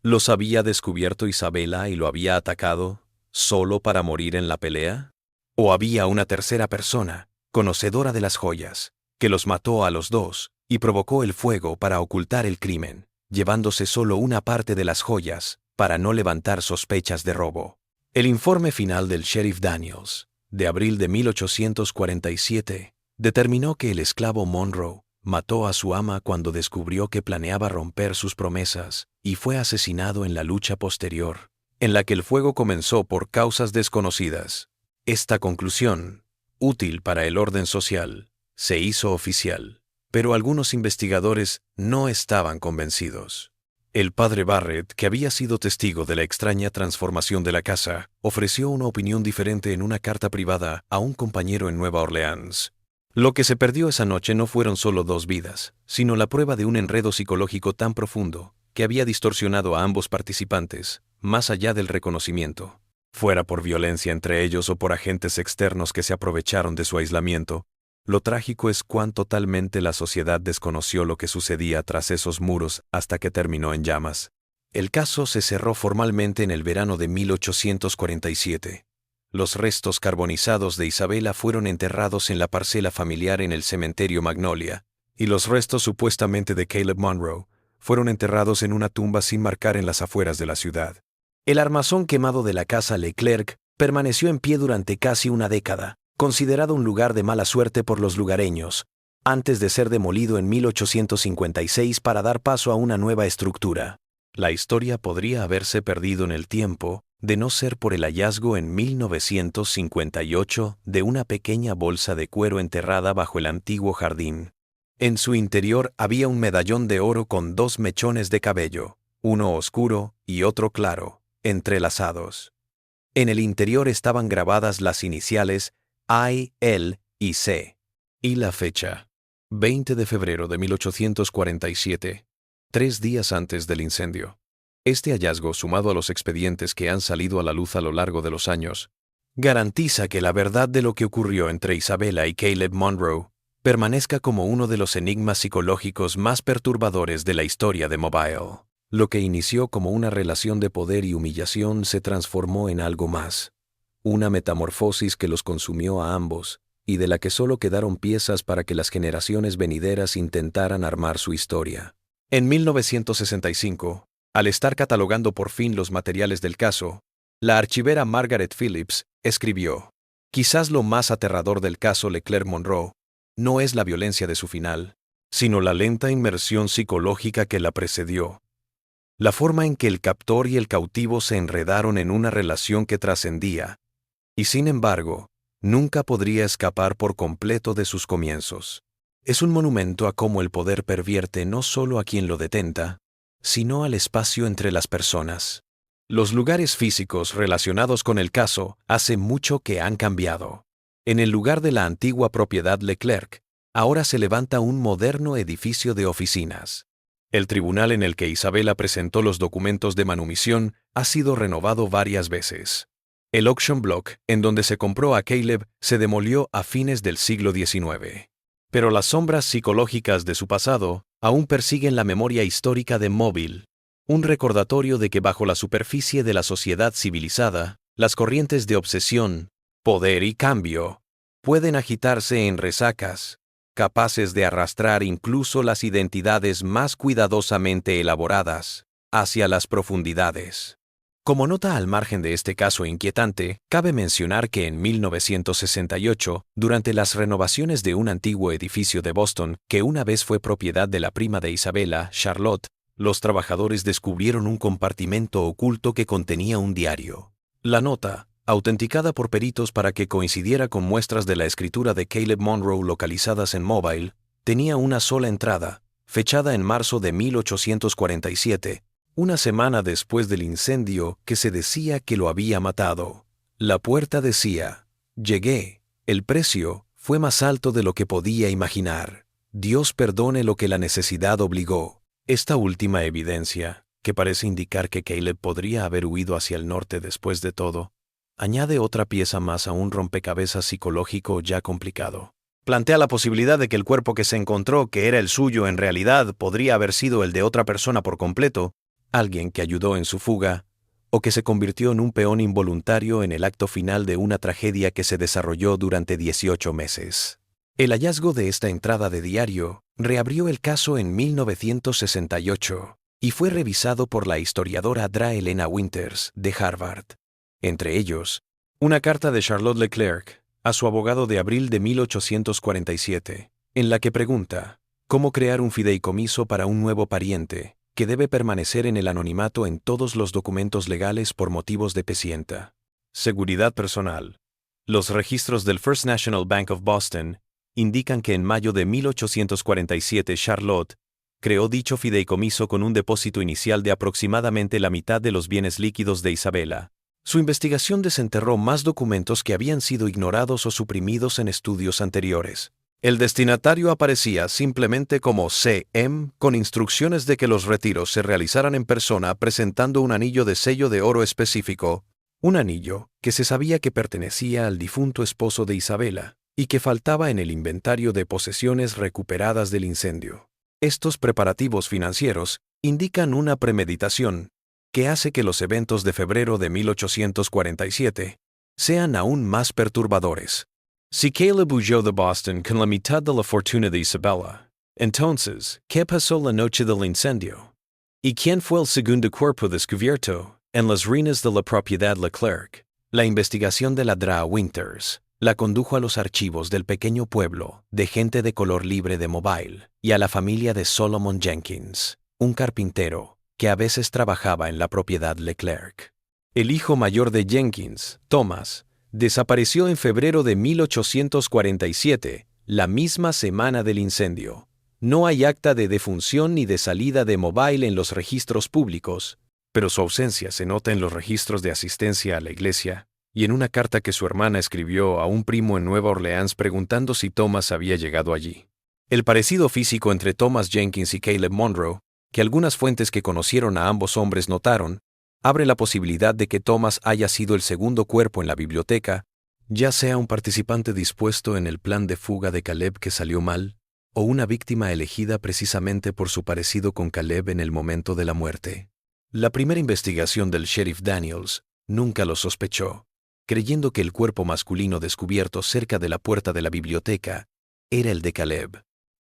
¿Los había descubierto Isabela y lo había atacado solo para morir en la pelea? ¿O había una tercera persona, conocedora de las joyas, que los mató a los dos y provocó el fuego para ocultar el crimen, llevándose solo una parte de las joyas para no levantar sospechas de robo? El informe final del sheriff Daniels, de abril de 1847, determinó que el esclavo Monroe mató a su ama cuando descubrió que planeaba romper sus promesas y fue asesinado en la lucha posterior, en la que el fuego comenzó por causas desconocidas. Esta conclusión, útil para el orden social, se hizo oficial, pero algunos investigadores no estaban convencidos. El padre Barrett, que había sido testigo de la extraña transformación de la casa, ofreció una opinión diferente en una carta privada a un compañero en Nueva Orleans. Lo que se perdió esa noche no fueron solo dos vidas, sino la prueba de un enredo psicológico tan profundo que había distorsionado a ambos participantes, más allá del reconocimiento. Fuera por violencia entre ellos o por agentes externos que se aprovecharon de su aislamiento, lo trágico es cuán totalmente la sociedad desconoció lo que sucedía tras esos muros hasta que terminó en llamas. El caso se cerró formalmente en el verano de 1847. Los restos carbonizados de Isabela fueron enterrados en la parcela familiar en el cementerio Magnolia, y los restos supuestamente de Caleb Monroe fueron enterrados en una tumba sin marcar en las afueras de la ciudad. El armazón quemado de la casa Leclerc permaneció en pie durante casi una década, considerado un lugar de mala suerte por los lugareños, antes de ser demolido en 1856 para dar paso a una nueva estructura. La historia podría haberse perdido en el tiempo de no ser por el hallazgo en 1958 de una pequeña bolsa de cuero enterrada bajo el antiguo jardín. En su interior había un medallón de oro con 2 mechones de cabello, uno oscuro y otro claro, entrelazados. En el interior estaban grabadas las iniciales I, L y C. Y la fecha, 20 de febrero de 1847, 3 días antes del incendio. Este hallazgo, sumado a los expedientes que han salido a la luz a lo largo de los años, garantiza que la verdad de lo que ocurrió entre Isabella y Caleb Monroe permanezca como uno de los enigmas psicológicos más perturbadores de la historia de Mobile. Lo que inició como una relación de poder y humillación se transformó en algo más. Una metamorfosis que los consumió a ambos y de la que solo quedaron piezas para que las generaciones venideras intentaran armar su historia. En 1965, al estar catalogando por fin los materiales del caso, la archivera Margaret Phillips escribió: «Quizás lo más aterrador del caso Leclerc Monroe no es la violencia de su final, sino la lenta inmersión psicológica que la precedió. La forma en que el captor y el cautivo se enredaron en una relación que trascendía, y sin embargo, nunca podría escapar por completo de sus comienzos. Es un monumento a cómo el poder pervierte no solo a quien lo detenta, sino al espacio entre las personas. Los lugares físicos relacionados con el caso hace mucho que han cambiado. En el lugar de la antigua propiedad Leclerc, ahora se levanta un moderno edificio de oficinas. El tribunal en el que Isabella presentó los documentos de manumisión ha sido renovado varias veces. El auction block en donde se compró a Caleb se demolió a fines del siglo XIX. Pero las sombras psicológicas de su pasado aún persiguen la memoria histórica de Mobile, un recordatorio de que bajo la superficie de la sociedad civilizada, las corrientes de obsesión, poder y cambio pueden agitarse en resacas, capaces de arrastrar incluso las identidades más cuidadosamente elaboradas hacia las profundidades. Como nota al margen de este caso inquietante, cabe mencionar que en 1968, durante las renovaciones de un antiguo edificio de Boston, que una vez fue propiedad de la prima de Isabella, Charlotte, los trabajadores descubrieron un compartimento oculto que contenía un diario. La nota, autenticada por peritos para que coincidiera con muestras de la escritura de Caleb Monroe localizadas en Mobile, tenía una sola entrada, fechada en marzo de 1847, una semana después del incendio que se decía que lo había matado. La puerta decía: «Llegué. El precio fue más alto de lo que podía imaginar. Dios perdone lo que la necesidad obligó». Esta última evidencia, que parece indicar que Caleb podría haber huido hacia el norte después de todo, añade otra pieza más a un rompecabezas psicológico ya complicado. Plantea la posibilidad de que el cuerpo que se encontró, que era el suyo en realidad, podría haber sido el de otra persona por completo, alguien que ayudó en su fuga, o que se convirtió en un peón involuntario en el acto final de una tragedia que se desarrolló durante 18 meses. El hallazgo de esta entrada de diario reabrió el caso en 1968 y fue revisado por la historiadora Dra. Elena Winters, de Harvard. Entre ellos, una carta de Charlotte Leclerc a su abogado de abril de 1847, en la que pregunta cómo crear un fideicomiso para un nuevo pariente que debe permanecer en el anonimato en todos los documentos legales por motivos de pesienta. Seguridad personal. Los registros del First National Bank of Boston indican que en mayo de 1847 Charlotte creó dicho fideicomiso con un depósito inicial de aproximadamente la mitad de los bienes líquidos de Isabella. Su investigación desenterró más documentos que habían sido ignorados o suprimidos en estudios anteriores. El destinatario aparecía simplemente como C.M. con instrucciones de que los retiros se realizaran en persona presentando un anillo de sello de oro específico, un anillo que se sabía que pertenecía al difunto esposo de Isabella y que faltaba en el inventario de posesiones recuperadas del incendio. Estos preparativos financieros indican una premeditación que hace que los eventos de febrero de 1847 sean aún más perturbadores. Si Caleb huyó de Boston con la mitad de la fortuna de Isabella, entonces, ¿qué pasó la noche del incendio? ¿Y quién fue el segundo cuerpo descubierto en las ruinas de la propiedad Leclerc? La investigación de la Dra. Winters la condujo a los archivos del pequeño pueblo de gente de color libre de Mobile y a la familia de Solomon Jenkins, un carpintero que a veces trabajaba en la propiedad Leclerc. El hijo mayor de Jenkins, Thomas, desapareció en febrero de 1847, la misma semana del incendio. No hay acta de defunción ni de salida de Mobile en los registros públicos, pero su ausencia se nota en los registros de asistencia a la iglesia y en una carta que su hermana escribió a un primo en Nueva Orleans preguntando si Thomas había llegado allí. El parecido físico entre Thomas Jenkins y Caleb Monroe, que algunas fuentes que conocieron a ambos hombres notaron, abre la posibilidad de que Thomas haya sido el segundo cuerpo en la biblioteca, ya sea un participante dispuesto en el plan de fuga de Caleb que salió mal, o una víctima elegida precisamente por su parecido con Caleb en el momento de la muerte. La primera investigación del sheriff Daniels nunca lo sospechó, creyendo que el cuerpo masculino descubierto cerca de la puerta de la biblioteca era el de Caleb.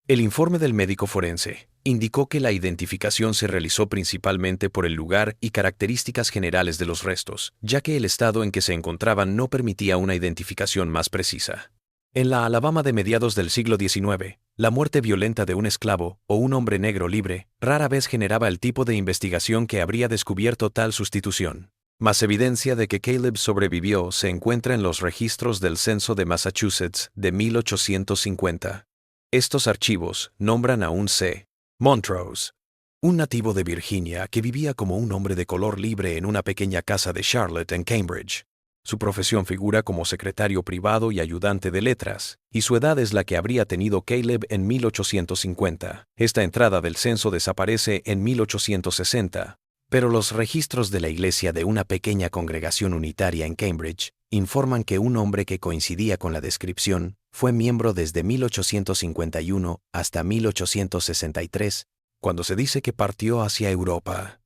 El informe del médico forense indicó que la identificación se realizó principalmente por el lugar y características generales de los restos, ya que el estado en que se encontraban no permitía una identificación más precisa. En la Alabama de mediados del siglo XIX, la muerte violenta de un esclavo o un hombre negro libre rara vez generaba el tipo de investigación que habría descubierto tal sustitución. Más evidencia de que Caleb sobrevivió se encuentra en los registros del censo de Massachusetts de 1850. Estos archivos nombran a un C. Montrose, un nativo de Virginia que vivía como un hombre de color libre en una pequeña casa de Charlotte en Cambridge. Su profesión figura como secretario privado y ayudante de letras, y su edad es la que habría tenido Caleb en 1850. Esta entrada del censo desaparece en 1860, pero los registros de la iglesia de una pequeña congregación unitaria en Cambridge informan que un hombre que coincidía con la descripción fue miembro desde 1851 hasta 1863, cuando se dice que partió hacia Europa.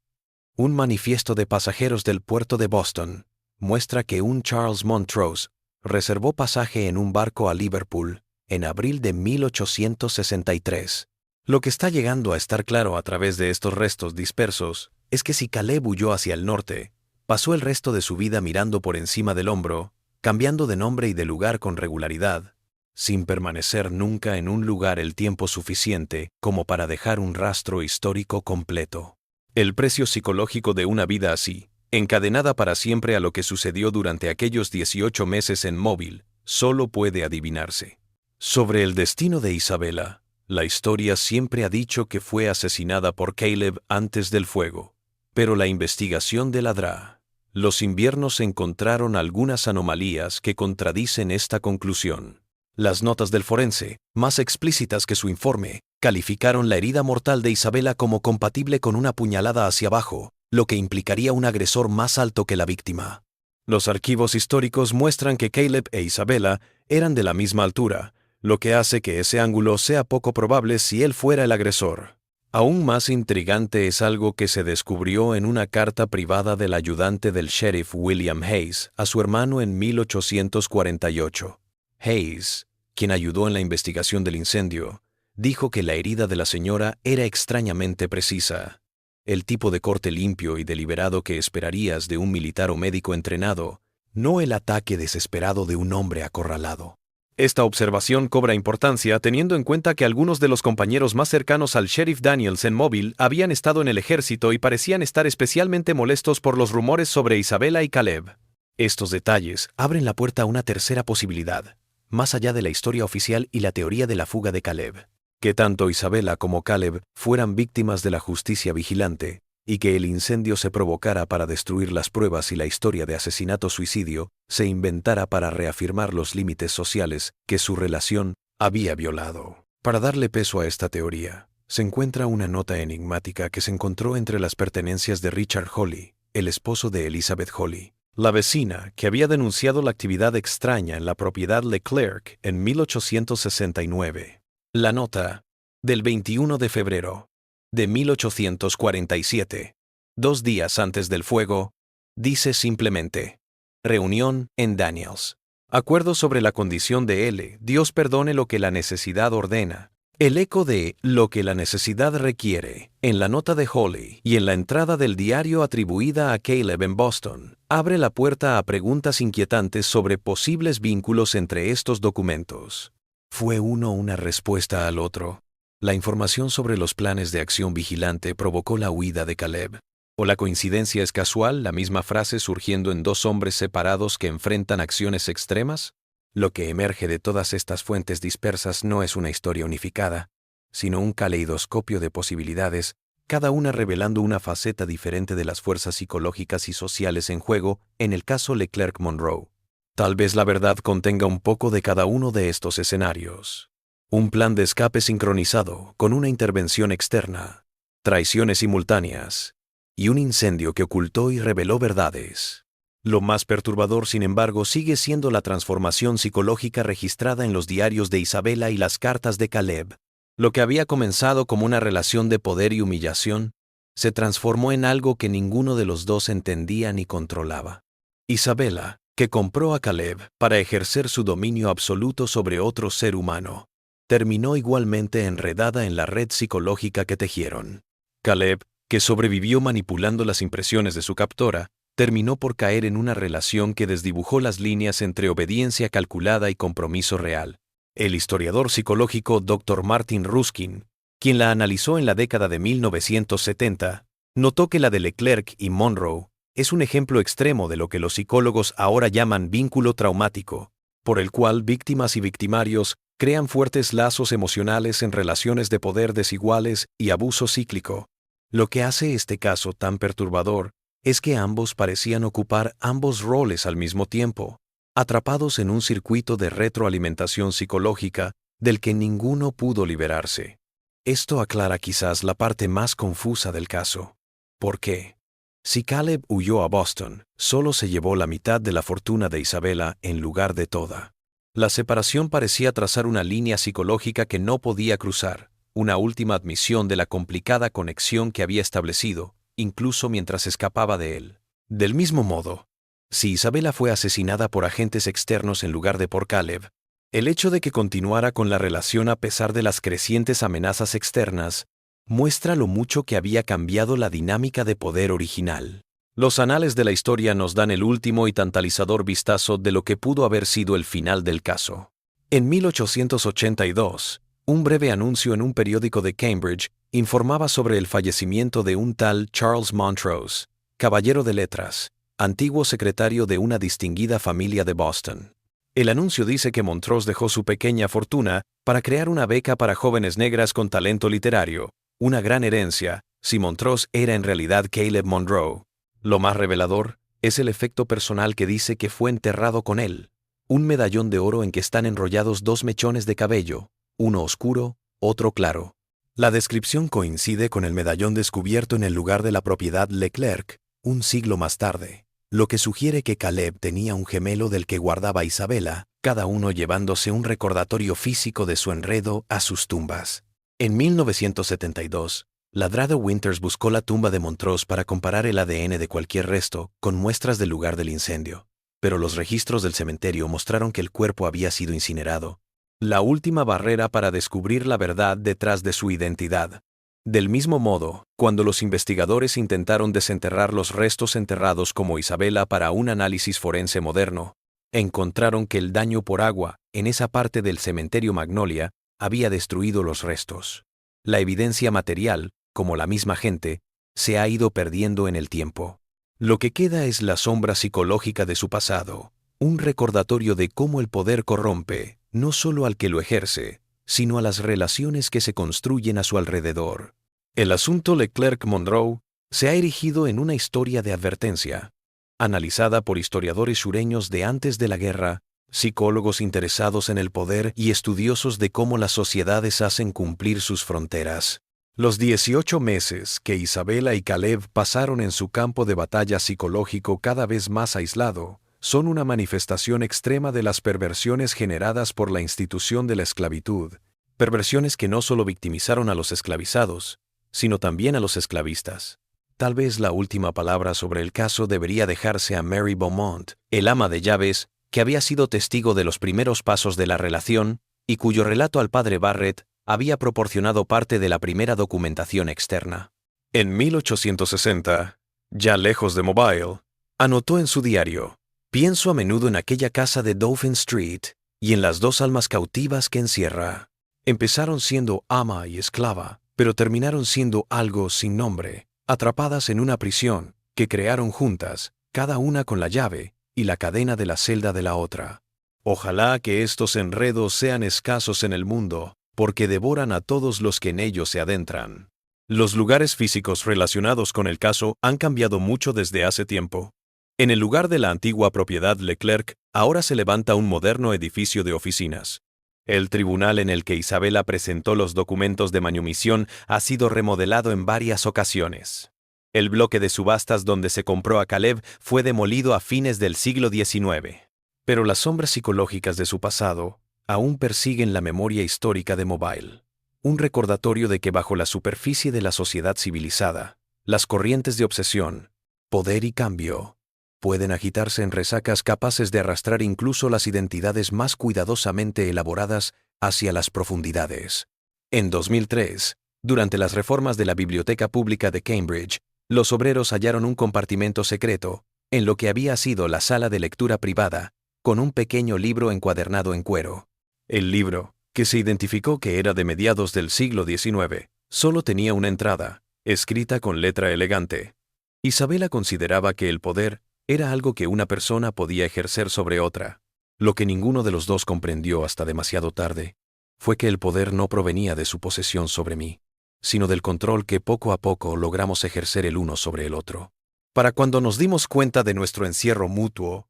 Un manifiesto de pasajeros del puerto de Boston muestra que un Charles Montrose reservó pasaje en un barco a Liverpool en abril de 1863. Lo que está llegando a estar claro a través de estos restos dispersos es que si Caleb huyó hacia el norte, pasó el resto de su vida mirando por encima del hombro, cambiando de nombre y de lugar con regularidad, sin permanecer nunca en un lugar el tiempo suficiente como para dejar un rastro histórico completo. El precio psicológico de una vida así, encadenada para siempre a lo que sucedió durante aquellos 18 meses en Mobile, solo puede adivinarse. Sobre el destino de Isabella, la historia siempre ha dicho que fue asesinada por Caleb antes del fuego, pero la investigación de la DRA, los inviernos encontraron algunas anomalías que contradicen esta conclusión. Las notas del forense, más explícitas que su informe, calificaron la herida mortal de Isabella como compatible con una puñalada hacia abajo, lo que implicaría un agresor más alto que la víctima. Los archivos históricos muestran que Caleb e Isabella eran de la misma altura, lo que hace que ese ángulo sea poco probable si él fuera el agresor. Aún más intrigante es algo que se descubrió en una carta privada del ayudante del sheriff William Hayes a su hermano en 1848. Hayes, quien ayudó en la investigación del incendio, dijo que la herida de la señora era extrañamente precisa. El tipo de corte limpio y deliberado que esperarías de un militar o médico entrenado, no el ataque desesperado de un hombre acorralado. Esta observación cobra importancia teniendo en cuenta que algunos de los compañeros más cercanos al sheriff Daniels en Mobile habían estado en el ejército y parecían estar especialmente molestos por los rumores sobre Isabella y Caleb. Estos detalles abren la puerta a una tercera posibilidad, más allá de la historia oficial y la teoría de la fuga de Caleb, que tanto Isabella como Caleb fueran víctimas de la justicia vigilante y que el incendio se provocara para destruir las pruebas y la historia de asesinato-suicidio se inventara para reafirmar los límites sociales que su relación había violado. Para darle peso a esta teoría, se encuentra una nota enigmática que se encontró entre las pertenencias de Richard Hawley, el esposo de Elizabeth Hawley, la vecina que había denunciado la actividad extraña en la propiedad Leclerc en 1869. La nota, del 21 de febrero de 1847, 2 días antes del fuego, dice simplemente: reunión en Daniels. Acuerdo sobre la condición de L. Dios perdone lo que la necesidad ordena. El eco de lo que la necesidad requiere en la nota de Hawley y en la entrada del diario atribuida a Caleb en Boston abre la puerta a preguntas inquietantes sobre posibles vínculos entre estos documentos. ¿Fue uno una respuesta al otro? La información sobre los planes de acción vigilante provocó la huida de Caleb. ¿O la coincidencia es casual, la misma frase surgiendo en dos hombres separados que enfrentan acciones extremas? Lo que emerge de todas estas fuentes dispersas no es una historia unificada, sino un caleidoscopio de posibilidades, cada una revelando una faceta diferente de las fuerzas psicológicas y sociales en juego en el caso Leclerc-Monroe. Tal vez la verdad contenga un poco de cada uno de estos escenarios. Un plan de escape sincronizado con una intervención externa, traiciones simultáneas, y un incendio que ocultó y reveló verdades. Lo más perturbador, sin embargo, sigue siendo la transformación psicológica registrada en los diarios de Isabela y las cartas de Caleb. Lo que había comenzado como una relación de poder y humillación, se transformó en algo que ninguno de los dos entendía ni controlaba. Isabela, que compró a Caleb para ejercer su dominio absoluto sobre otro ser humano, terminó igualmente enredada en la red psicológica que tejieron. Caleb, que sobrevivió manipulando las impresiones de su captora, terminó por caer en una relación que desdibujó las líneas entre obediencia calculada y compromiso real. El historiador psicológico Dr. Martin Ruskin, quien la analizó en la década de 1970, notó que la de Leclerc y Monroe es un ejemplo extremo de lo que los psicólogos ahora llaman vínculo traumático, por el cual víctimas y victimarios crean fuertes lazos emocionales en relaciones de poder desiguales y abuso cíclico. Lo que hace este caso tan perturbador es que ambos parecían ocupar ambos roles al mismo tiempo, atrapados en un circuito de retroalimentación psicológica del que ninguno pudo liberarse. Esto aclara quizás la parte más confusa del caso. ¿Por qué? Si Caleb huyó a Boston, solo se llevó la mitad de la fortuna de Isabela en lugar de toda. La separación parecía trazar una línea psicológica que no podía cruzar, una última admisión de la complicada conexión que había establecido, incluso mientras escapaba de él. Del mismo modo, si Isabela fue asesinada por agentes externos en lugar de por Caleb, el hecho de que continuara con la relación a pesar de las crecientes amenazas externas muestra lo mucho que había cambiado la dinámica de poder original. Los anales de la historia nos dan el último y tantalizador vistazo de lo que pudo haber sido el final del caso. En 1882, un breve anuncio en un periódico de Cambridge informaba sobre el fallecimiento de un tal Charles Montrose, caballero de letras, antiguo secretario de una distinguida familia de Boston. El anuncio dice que Montrose dejó su pequeña fortuna para crear una beca para jóvenes negras con talento literario, una gran herencia, si Montrose era en realidad Caleb Monroe. Lo más revelador es el efecto personal que dice que fue enterrado con él, un medallón de oro en que están enrollados dos mechones de cabello, uno oscuro, otro claro. La descripción coincide con el medallón descubierto en el lugar de la propiedad Leclerc, un siglo más tarde, lo que sugiere que Caleb tenía un gemelo del que guardaba Isabela, cada uno llevándose un recordatorio físico de su enredo a sus tumbas. En 1972, Ladrado Winters buscó la tumba de Montrose para comparar el ADN de cualquier resto con muestras del lugar del incendio, pero los registros del cementerio mostraron que el cuerpo había sido incinerado, la última barrera para descubrir la verdad detrás de su identidad. Del mismo modo, cuando los investigadores intentaron desenterrar los restos enterrados como Isabela para un análisis forense moderno, encontraron que el daño por agua en esa parte del cementerio Magnolia había destruido los restos. La evidencia material, como la misma gente, se ha ido perdiendo en el tiempo. Lo que queda es la sombra psicológica de su pasado, un recordatorio de cómo el poder corrompe, no solo al que lo ejerce, sino a las relaciones que se construyen a su alrededor. El asunto Leclerc-Monroe se ha erigido en una historia de advertencia, analizada por historiadores sureños de antes de la guerra, psicólogos interesados en el poder y estudiosos de cómo las sociedades hacen cumplir sus fronteras. Los 18 meses que Isabela y Caleb pasaron en su campo de batalla psicológico cada vez más aislado, son una manifestación extrema de las perversiones generadas por la institución de la esclavitud, perversiones que no solo victimizaron a los esclavizados, sino también a los esclavistas. Tal vez la última palabra sobre el caso debería dejarse a Mary Beaumont, el ama de llaves, que había sido testigo de los primeros pasos de la relación y cuyo relato al padre Barrett había proporcionado parte de la primera documentación externa. En 1860, ya lejos de Mobile, anotó en su diario: «Pienso a menudo en aquella casa de Dauphin Street y en las dos almas cautivas que encierra. Empezaron siendo ama y esclava, pero terminaron siendo algo sin nombre, atrapadas en una prisión que crearon juntas, cada una con la llave y la cadena de la celda de la otra. Ojalá que estos enredos sean escasos en el mundo, porque devoran a todos los que en ellos se adentran. Los lugares físicos relacionados con el caso han cambiado mucho desde hace tiempo. En el lugar de la antigua propiedad Leclerc, ahora se levanta un moderno edificio de oficinas. El tribunal en el que Isabela presentó los documentos de manumisión ha sido remodelado en varias ocasiones. El bloque de subastas donde se compró a Caleb fue demolido a fines del siglo XIX. Pero las sombras psicológicas de su pasado aún persiguen la memoria histórica de Mobile. Un recordatorio de que bajo la superficie de la sociedad civilizada, las corrientes de obsesión, poder y cambio pueden agitarse en resacas capaces de arrastrar incluso las identidades más cuidadosamente elaboradas hacia las profundidades. En 2003, durante las reformas de la Biblioteca Pública de Cambridge, los obreros hallaron un compartimento secreto, en lo que había sido la sala de lectura privada, con un pequeño libro encuadernado en cuero. El libro, que se identificó que era de mediados del siglo XIX, solo tenía una entrada, escrita con letra elegante. Isabela consideraba que el poder era algo que una persona podía ejercer sobre otra. Lo que ninguno de los dos comprendió hasta demasiado tarde fue que el poder no provenía de su posesión sobre mí, sino del control que poco a poco logramos ejercer el uno sobre el otro. Para cuando nos dimos cuenta de nuestro encierro mutuo,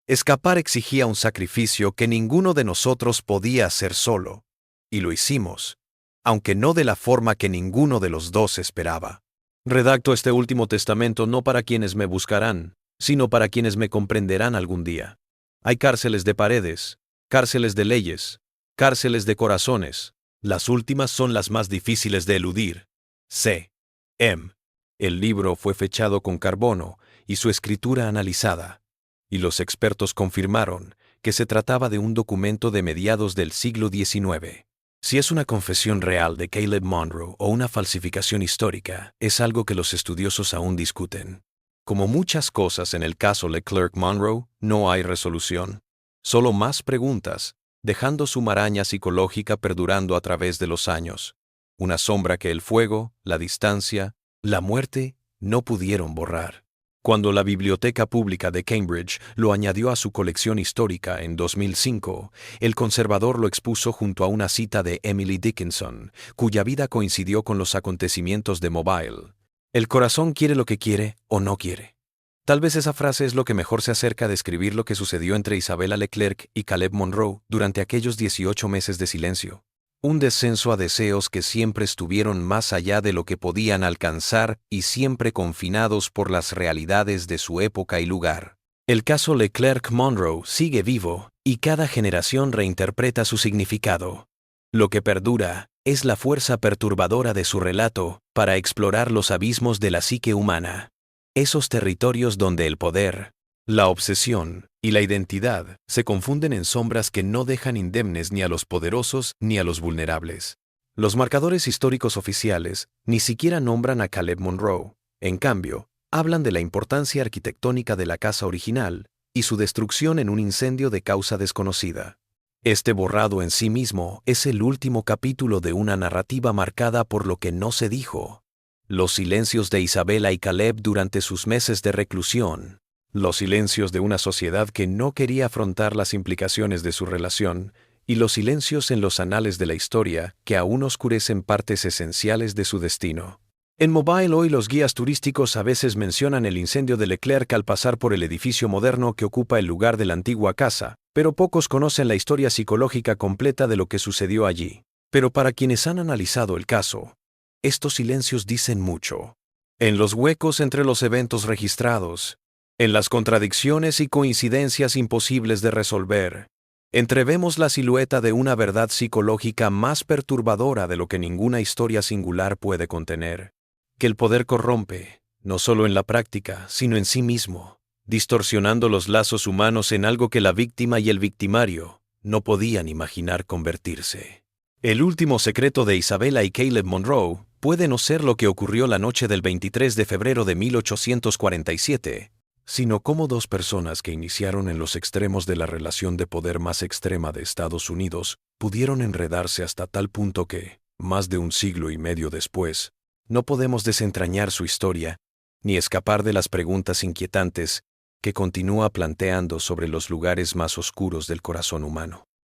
escapar exigía un sacrificio que ninguno de nosotros podía hacer solo, y lo hicimos, aunque no de la forma que ninguno de los dos esperaba. Redacto este último testamento no para quienes me buscarán, sino para quienes me comprenderán algún día. Hay cárceles de paredes, cárceles de leyes, cárceles de corazones. Las últimas son las más difíciles de eludir. C. M. El libro fue fechado con carbono y su escritura analizada, y los expertos confirmaron que se trataba de un documento de mediados del siglo XIX. Si es una confesión real de Caleb Monroe o una falsificación histórica, es algo que los estudiosos aún discuten. Como muchas cosas en el caso Leclerc-Monroe, no hay resolución. Solo más preguntas, dejando su maraña psicológica perdurando a través de los años. Una sombra que el fuego, la distancia, la muerte no pudieron borrar. Cuando la Biblioteca Pública de Cambridge lo añadió a su colección histórica en 2005, el conservador lo expuso junto a una cita de Emily Dickinson, cuya vida coincidió con los acontecimientos de Mobile. El corazón quiere lo que quiere o no quiere. Tal vez esa frase es lo que mejor se acerca a describir lo que sucedió entre Isabela Leclerc y Caleb Monroe durante aquellos 18 meses de silencio. Un descenso a deseos que siempre estuvieron más allá de lo que podían alcanzar y siempre confinados por las realidades de su época y lugar. El caso Leclerc-Monroe sigue vivo y cada generación reinterpreta su significado. Lo que perdura es la fuerza perturbadora de su relato para explorar los abismos de la psique humana. Esos territorios donde el poder, la obsesión y la identidad se confunden en sombras que no dejan indemnes ni a los poderosos ni a los vulnerables. Los marcadores históricos oficiales ni siquiera nombran a Caleb Monroe. En cambio, hablan de la importancia arquitectónica de la casa original y su destrucción en un incendio de causa desconocida. Este borrado en sí mismo es el último capítulo de una narrativa marcada por lo que no se dijo. Los silencios de Isabela y Caleb durante sus meses de reclusión. Los silencios de una sociedad que no quería afrontar las implicaciones de su relación, y los silencios en los anales de la historia que aún oscurecen partes esenciales de su destino. En Mobile hoy los guías turísticos a veces mencionan el incendio de Leclerc al pasar por el edificio moderno que ocupa el lugar de la antigua casa, pero pocos conocen la historia psicológica completa de lo que sucedió allí. Pero para quienes han analizado el caso, estos silencios dicen mucho. En los huecos entre los eventos registrados, en las contradicciones y coincidencias imposibles de resolver, entrevemos la silueta de una verdad psicológica más perturbadora de lo que ninguna historia singular puede contener. Que el poder corrompe, no solo en la práctica, sino en sí mismo, distorsionando los lazos humanos en algo que la víctima y el victimario no podían imaginar convertirse. El último secreto de Isabela y Caleb Monroe puede no ser lo que ocurrió la noche del 23 de febrero de 1847, sino cómo dos personas que iniciaron en los extremos de la relación de poder más extrema de Estados Unidos pudieron enredarse hasta tal punto que, más de un siglo y medio después, no podemos desentrañar su historia ni escapar de las preguntas inquietantes que continúa planteando sobre los lugares más oscuros del corazón humano.